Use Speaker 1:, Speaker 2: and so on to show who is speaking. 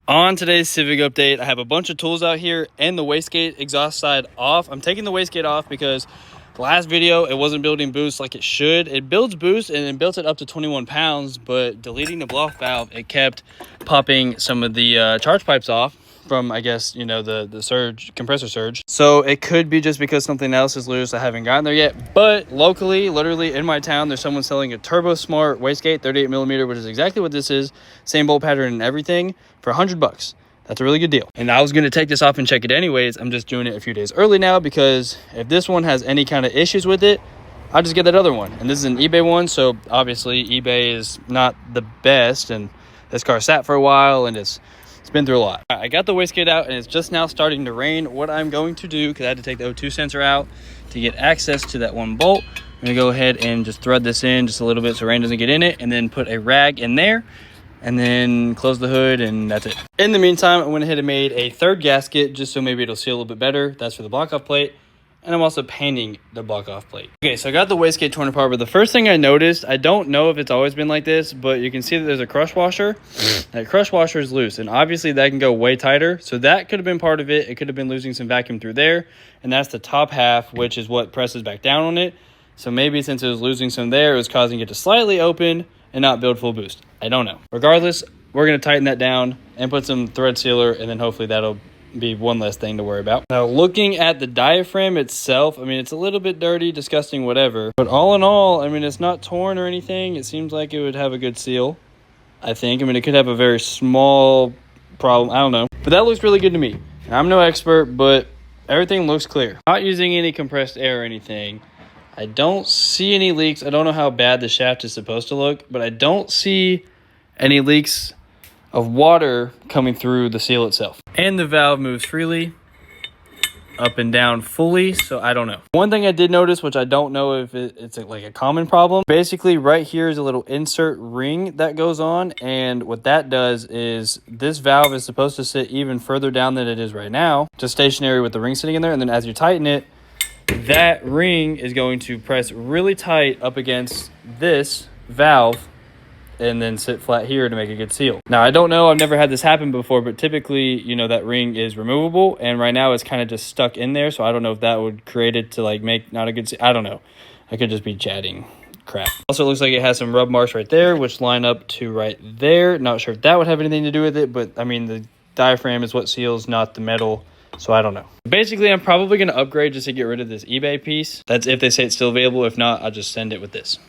Speaker 1: On today's Civic update, I have a bunch of tools out here and the wastegate exhaust side off. I'm taking the wastegate off because the last video, it wasn't building boost like it should. It builds boost and it built it up to 21 pounds, but deleting the blow-off valve, it kept popping some of the charge pipes off from, I guess, you know, the surge, compressor surge. So it could be just because something else is loose. I haven't gotten there yet, but locally, literally in my town, there's someone selling a Turbo Smart wastegate 38 millimeter, which is exactly what this is. Same bolt pattern and everything for $100. That's a really good deal. And I was going to take this off and check it anyways. I'm just doing it a few days early now because if this one has any kind of issues with it, I'll just get that other one. And this is an eBay one, so obviously eBay is not the best, and this car sat for a while and it's been through a lot. I got the wastegate out and it's just now starting to rain. What I'm going to do, because I had to take the O2 sensor out to get access to that one bolt, I'm going to go ahead and just thread this in just a little bit so rain doesn't get in it, and then put a rag in there and then close the hood, and that's it. In the meantime, I went ahead and made a third gasket just so maybe it'll seal a little bit better. That's for the block-off plate. And I'm also painting the block-off plate. Okay, so I got the wastegate torn apart, but the first thing I noticed, I don't know if it's always been like this, but you can see that there's a crush washer. That crush washer is loose, and obviously that can go way tighter. So that could have been part of it. It could have been losing some vacuum through there, and that's the top half, which is what presses back down on it. So maybe since it was losing some there, it was causing it to slightly open and not build full boost. I don't know. Regardless, we're going to tighten that down and put some thread sealer, and then hopefully that'll be one less thing to worry about. Now, looking at the diaphragm itself, I mean, it's a little bit dirty, disgusting, whatever. But all in all, I mean, it's not torn or anything. It seems like it would have a good seal, I think. I mean, it could have a very small problem. I don't know. But that looks really good to me. And I'm no expert, but everything looks clear. Not using any compressed air or anything. I don't see any leaks. I don't know how bad the shaft is supposed to look, but I don't see any leaks of water coming through the seal itself. And the valve moves freely up and down fully, so I don't know. One thing I did notice, which I don't know if it's like a common problem, basically right here is a little insert ring that goes on, and what that does is this valve is supposed to sit even further down than it is right now, just stationary with the ring sitting in there, and then as you tighten it, that ring is going to press really tight up against this valve and then sit flat here to make a good seal. Now, I don't know, I've never had this happen before, but typically, you know, that ring is removable, and right now it's kind of just stuck in there, so I don't know if that would create it to like make not a good seal. I don't know. I could just be chatting crap. Also, it looks like it has some rub marks right there, which line up to right there. Not sure if that would have anything to do with it, but I mean, the diaphragm is what seals, not the metal. So I don't know. Basically, I'm probably going to upgrade just to get rid of this eBay piece. That's if they say it's still available. If not, I'll just send it with this.